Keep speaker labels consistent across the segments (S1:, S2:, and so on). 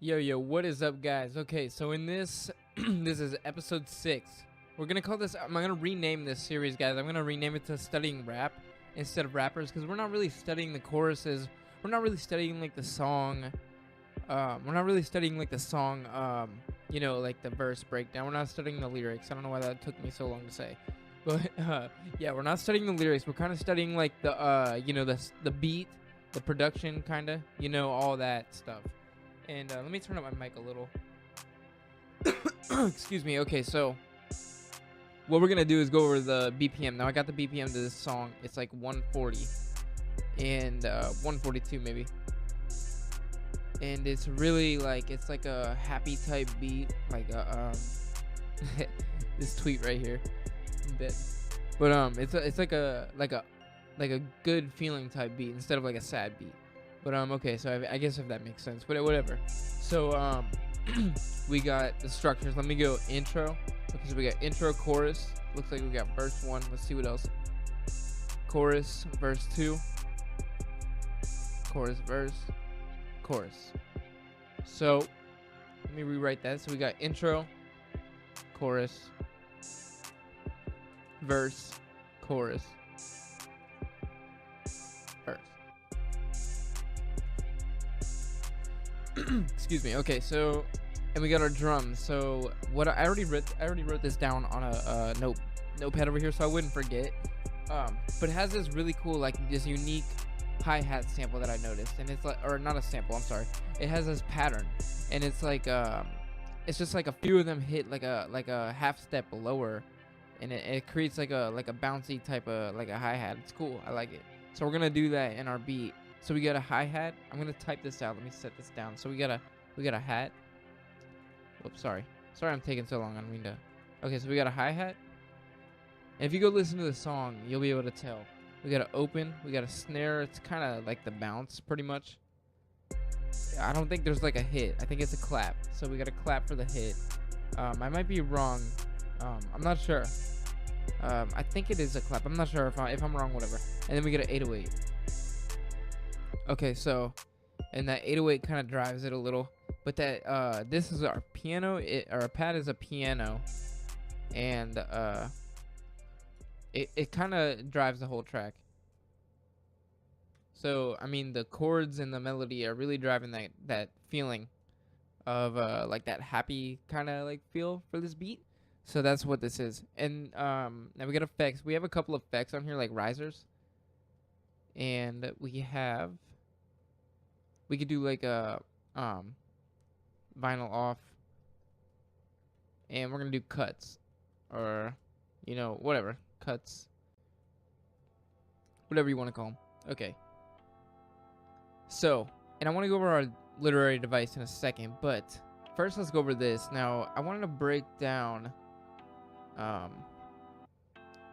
S1: Yo, what is up, guys? Okay, so in this, this is episode 6. We're gonna call this, I'm gonna rename this series, guys. I'm gonna rename it to Studying Rap instead of Rappers, because we're not really studying the choruses. We're not really studying, like, the song. You know, like, the verse breakdown. We're not studying the lyrics. I don't know why that took me so long to say. But, yeah, we're not studying the lyrics. We're kind of studying, like, the, you know, the beat, the production, kind of, you know, all that stuff. And let me turn up my mic a little. Excuse me. Okay, so what we're gonna do is go over the BPM. Now I got the BPM to this song. It's like 140 and 142 maybe. And it's really like, it's like a happy type beat, like a this tweet right here. I'm dead. But it's like a good feeling type beat instead of like a sad beat. But okay, so I guess if that makes sense, but whatever. So we got the structures. Let me go intro. Okay, so we got intro, chorus. Looks like we got verse 1. Let's see what else. Chorus, verse 2. Chorus, verse, chorus. So let me rewrite that. So we got intro, chorus, verse, chorus, verse. Excuse me. Okay, so and we got our drums. So what I already wrote this down on a notepad over here, so I wouldn't forget. But it has this really cool, like, this unique hi-hat sample that I noticed, and it's like, or not a sample, I'm sorry. It has this pattern, and it's like it's just like a few of them hit like a half step lower, and it creates like a bouncy type of like a hi-hat. It's cool. I like it. So we're gonna do that in our beat. So we got a hi-hat. I'm gonna type this out. Let me set this down. So we got a hat. Oops, sorry I'm taking so long on reading that. Okay, so we got a hi-hat. And if you go listen to the song, you'll be able to tell. We got an open. We got a snare. It's kind of like the bounce, pretty much. I don't think there's like a hit. I think it's a clap. So we got a clap for the hit. I might be wrong. I'm not sure. I think it is a clap. I'm not sure if I'm wrong. Whatever. And then we get an 808. Okay, so, and that 808 kind of drives it a little, but that this is our piano. Our pad is a piano, and it kind of drives the whole track. So I mean, the chords and the melody are really driving that feeling of like that happy kind of like feel for this beat. So that's what this is. And now we got effects. We have a couple of effects on here, like risers, and we could do like a vinyl off, and we're gonna do cuts, or you know, whatever, cuts, whatever you want to call them. Okay, so, and I want to go over our literary device in a second, but first let's go over this. Now I wanted to break down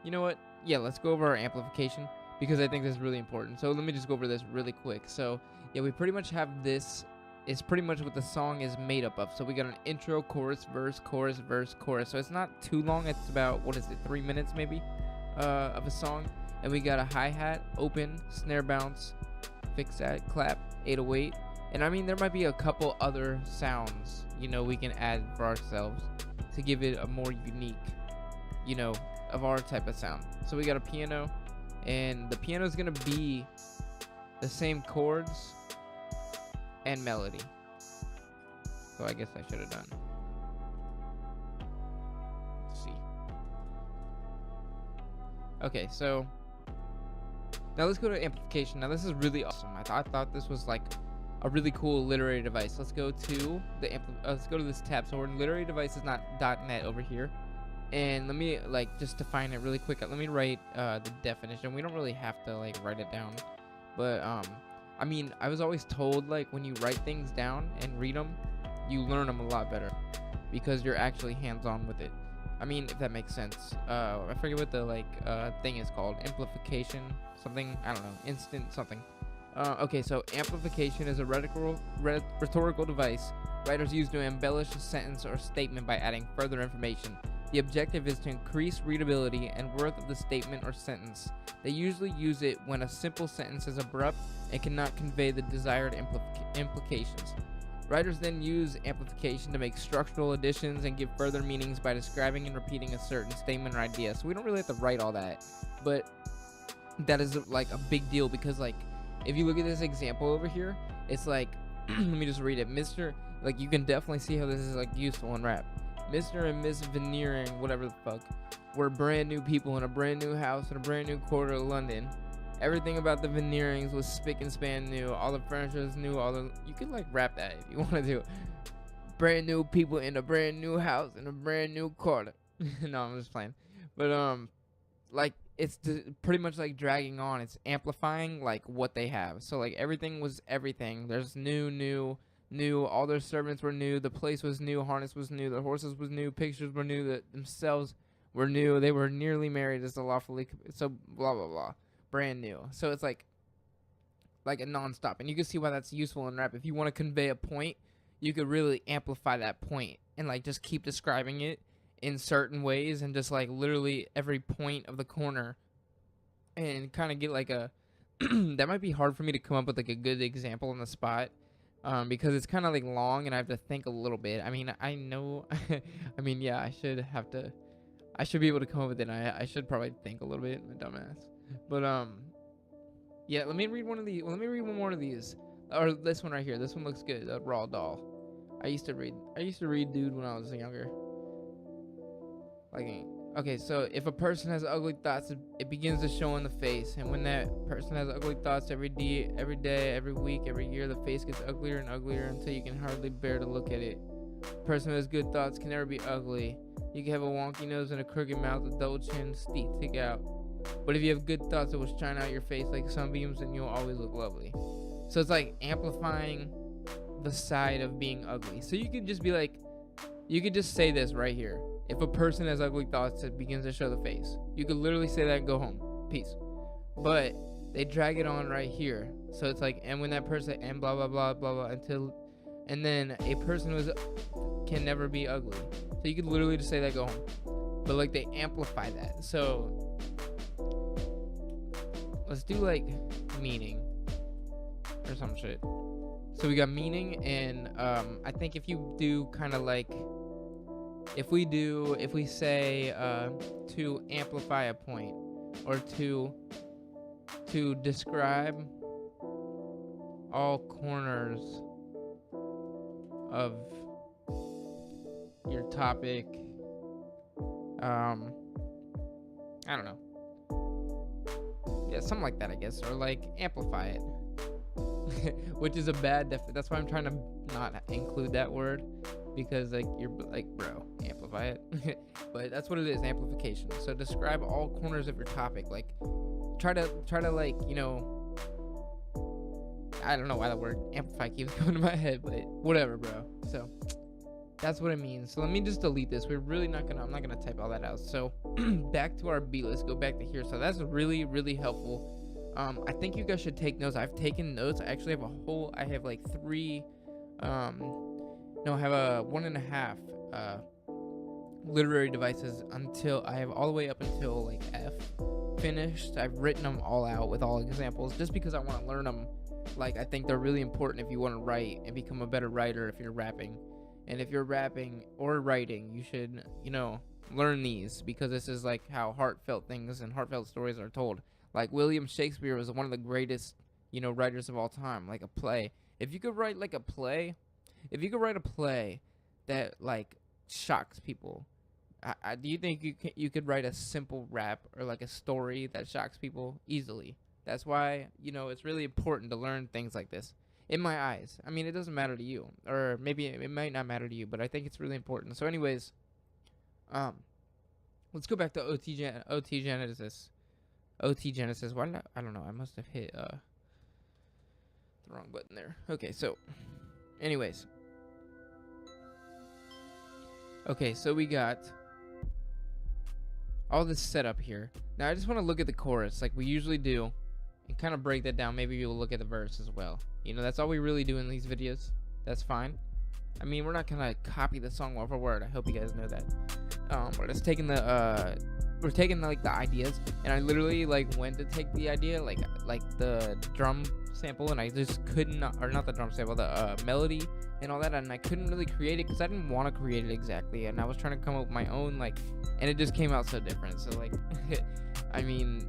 S1: you know what, yeah, let's go over our amplification, because I think this is really important. So let me just go over this really quick. So yeah, we pretty much have this. It's pretty much what the song is made up of. So we got an intro, chorus, verse, chorus, verse, chorus. So it's not too long. It's about, what is it, 3 minutes maybe of a song. And we got a hi-hat, open, snare bounce, fix that, clap, 808. And I mean, there might be a couple other sounds, you know, we can add for ourselves to give it a more unique, you know, of our type of sound. So we got a piano, and the piano is going to be the same chords and melody. So I guess I should have done. Let's see. Okay, so now let's go to amplification. Now this is really awesome. I thought this was like a really cool literary device. Let's go to the let's go to this tab. So we're in literary devices, not .net over here. And let me like just define it really quick. Let me write the definition. We don't really have to like write it down, but I mean, I was always told, like, when you write things down and read them, you learn them a lot better because you're actually hands-on with it. I mean, if that makes sense. I forget what the like thing is called. Amplification, something, I don't know, instant something. Okay, so amplification is a rhetorical device writers use to embellish a sentence or statement by adding further information. The objective is to increase readability and worth of the statement or sentence. They usually use it when a simple sentence is abrupt and cannot convey the desired implications. Writers then use amplification to make structural additions and give further meanings by describing and repeating a certain statement or idea. So we don't really have to write all that, but that is like a big deal, because like if you look at this example over here, it's like let me just read it. Mr. Like, you can definitely see how this is like useful in rap. Mr. and Miss Veneering, whatever the fuck, were brand new people in a brand new house in a brand new quarter of London. Everything about the Veneerings was spick and span new. All the furniture was new. You can like rap that if you want to. Brand new people in a brand new house in a brand new quarter. No, I'm just playing. But like it's pretty much like dragging on. It's amplifying like what they have. So like everything was everything. There's new. All their servants were new. The place was new. Harness was new. The horses was new. Pictures were new. Themselves were new. They were nearly married as the lawfully. So blah blah blah. Brand new. So it's like a non-stop, and you can see why that's useful in rap. If you want to convey a point, you could really amplify that point and like just keep describing it in certain ways, and just like literally every point of the corner, and kind of get like a that might be hard for me to come up with like a good example on the spot, because it's kind of like long and I have to think a little bit. I mean, I know I mean, yeah, I should be able to come up with it. I should probably think a little bit. I'm a dumbass. But yeah, let me read one more of these, or this one right here. This one looks good. The Raw Doll. I used to read Dude when I was younger. Like, okay, so if a person has ugly thoughts, it begins to show in the face, and when that person has ugly thoughts every day, every week, every year, the face gets uglier and uglier until you can hardly bear to look at it. A person who has good thoughts can never be ugly. You can have a wonky nose and a crooked mouth, a double chin, teeth stick out. But if you have good thoughts, it will shine out your face like sunbeams, and you'll always look lovely. So it's like amplifying the side of being ugly. So you could just be like, you could just say this right here. If a person has ugly thoughts, it begins to show the face. You could literally say that and go home. Peace. But they drag it on right here. So it's like, and when that person, and blah, blah, blah, blah, blah, until, and then a person can never be ugly. So you could literally just say that, go home. But like they amplify that. So let's do like meaning or some shit. So we got meaning, and I think if you do kind of like, if we say to amplify a point, or to describe all corners of your topic, I don't know. Yeah, something like that, I guess, or like amplify it. Which is a bad that's why I'm trying to not include that word, because like you're like, bro, amplify it. But that's what it is, amplification. So describe all corners of your topic. Like try to like, you know, I don't know why the word amplify keeps coming to my head, but whatever, bro. So that's what it means. So let me just delete this. I'm not gonna type all that out. So back to our beat. Let's go back to here. So that's really, really helpful. I think you guys should take notes. I've taken notes. I actually have like 3 I have a 1.5 literary devices until I have all the way up until like F finished. I've written them all out with all examples, just because I want to learn them. Like, I think they're really important if you want to write and become a better writer if you're rapping. And if you're rapping or writing, you should, you know, learn these, because this is like how heartfelt things and heartfelt stories are told. Like William Shakespeare was one of the greatest, you know, writers of all time. Like a play. If you could write like a play, that like shocks people, do you think you could write a simple rap or like a story that shocks people easily? That's why, you know, it's really important to learn things like this. In my eyes. I mean, it doesn't matter to you, or maybe it might not matter to you, but I think it's really important. So anyways, let's go back to OT Genesis. Why did I don't know. I must have hit the wrong button there. Okay, so anyways. Okay, so we got all this setup here. Now I just want to look at the chorus like we usually do and kind of break that down. Maybe you'll look at the verse as well. You know, that's all we really do in these videos. That's fine. I mean, we're not gonna copy the song word for word. I hope you guys know that. We're just taking we're taking like the ideas, and I literally like went to take the idea, like the drum sample, and I just could not, or not the drum sample, the melody and all that, and I couldn't really create it because I didn't want to create it exactly, and I was trying to come up with my own, like, and it just came out so different. So like, I mean,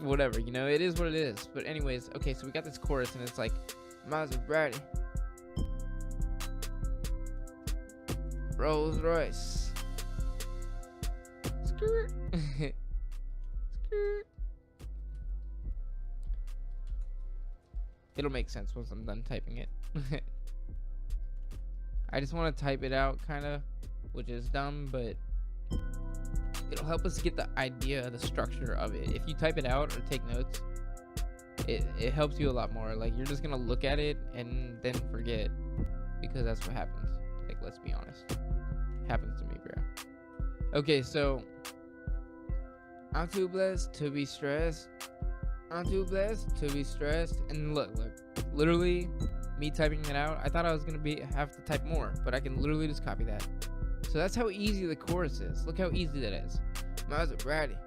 S1: whatever, you know, it is what it is. But anyways, okay, so we got this chorus, and it's like, Maserati, Rolls Royce, skirt, skirt. It'll make sense once I'm done typing it. I just want to type it out, kind of, which is dumb, but it'll help us get the idea, the structure of it. If you type it out or take notes, it helps you a lot more. Like, you're just gonna look at it and then forget, because that's what happens. Like, let's be honest, happens to me, bro. Okay, so I'm too blessed to be stressed. I'm too blessed to be stressed. And look, literally, me typing it out, I thought I was gonna have to type more, but I can literally just copy that. So that's how easy the chorus is. Look how easy that is. Maserati,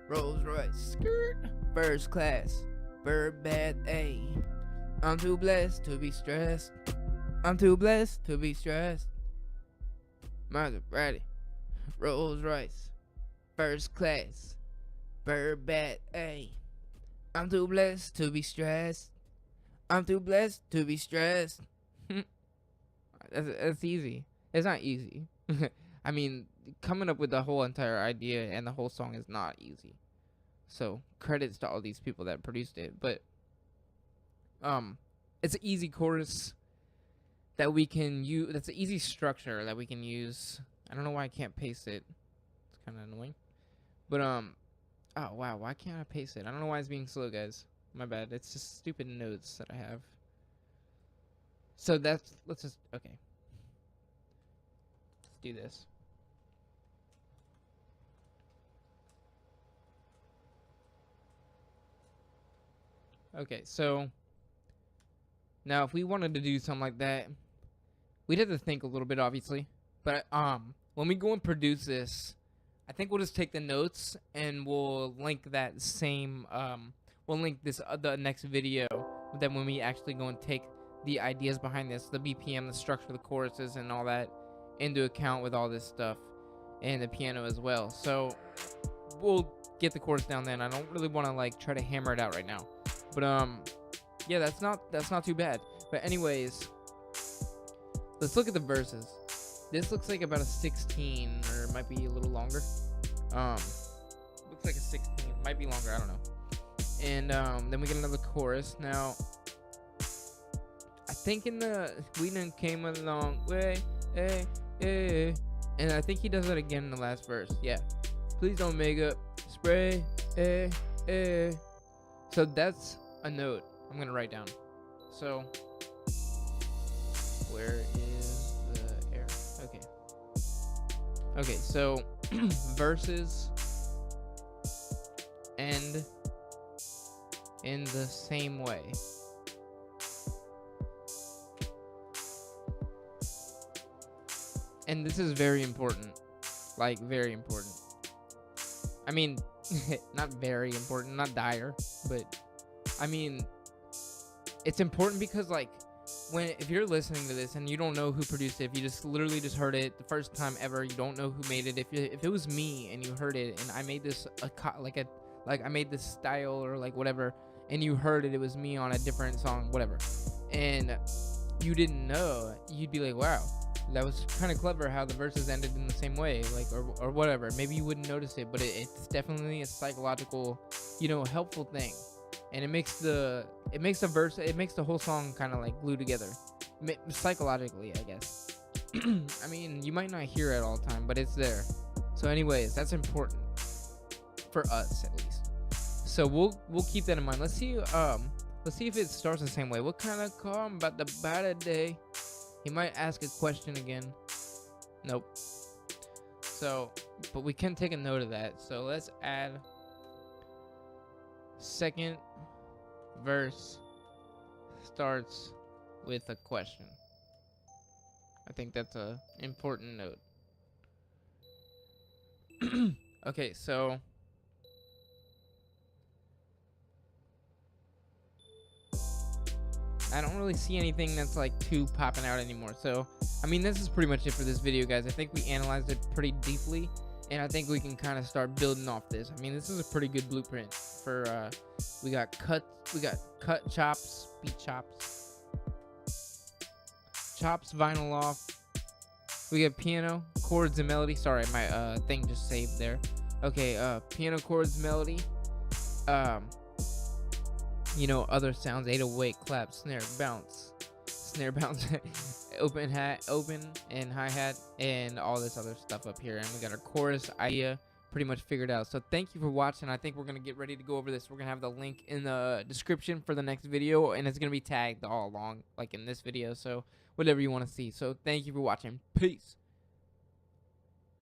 S1: Rolls Royce, skirt, first class, verb bad A. I'm too blessed to be stressed. I'm too blessed to be stressed. Maserati, Rolls Royce, first class, verb bad A. I'm too blessed to be stressed. I'm too blessed to be stressed. That's easy. It's not easy. I mean, coming up with the whole entire idea and the whole song is not easy. So credits to all these people that produced it. But it's an easy chorus that we can use. That's an easy structure that we can use. I don't know why I can't paste it. It's kind of annoying. But oh wow, why can't I paste it? I don't know why it's being slow, guys. My bad. It's just stupid notes that I have. So let's just, okay. Let's do this. Okay, so now if we wanted to do something like that, we'd have to think a little bit, obviously. But when we go and produce this, I think we'll just take the notes and we'll link that same we'll link this the next video. Then when we actually go and take the ideas behind this, the BPM, the structure, the choruses, and all that into account with all this stuff, and the piano as well. So we'll get the chorus down then. I don't really want to like try to hammer it out right now, but yeah, that's not too bad. But anyways, let's look at the verses. This looks like about a 16, or it might be a little longer. Looks like a 16, might be longer, I don't know. And then we get another chorus. Now, I think in the we done came a long way, and I think he does that again in the last verse. Yeah, please don't make up, spray, So that's a note I'm gonna write down. So where is the air? Okay, so verses end in the same way. And this is very important. Like, very important. I mean, not very important, not dire, but I mean, it's important because, like, if you're listening to this and you don't know who produced it, if you just literally just heard it the first time ever, you don't know who made it. If it was me and you heard it and I made this I made this style or like whatever, and you heard it was me on a different song, whatever, and you didn't know, you'd be like, wow, that was kind of clever how the verses ended in the same way, like, or whatever. Maybe you wouldn't notice it, but it's definitely a psychological, helpful thing. And it makes the whole song kind of like glue together, psychologically, I guess. I mean, you might not hear it all the time, but it's there. So anyways, that's important for us, at least. So we'll keep that in mind. Let's see if it starts the same way. What kind of car? I'm about to buy today. He might ask a question again. Nope. So, but we can take a note of that. So let's add second verse starts with a question. I think that's a important note. Okay, so I don't really see anything that's like too popping out anymore. So I mean, this is pretty much it for this video, guys. I think we analyzed it pretty deeply, and I think we can kind of start building off this. I mean, this is a pretty good blueprint for we got cut chops, beat chops, vinyl off. We got piano, chords, and melody. Sorry, my thing just saved there. Okay, piano, chords, melody. You know, other sounds: 808, clap, snare, bounce, open and hi-hat, and all this other stuff up here. And we got our chorus idea pretty much figured out. So thank you for watching. I think we're gonna get ready to go over this. We're gonna have the link in the description for the next video, and it's gonna be tagged all along, like in this video. So whatever you want to see. So thank you for watching. Peace.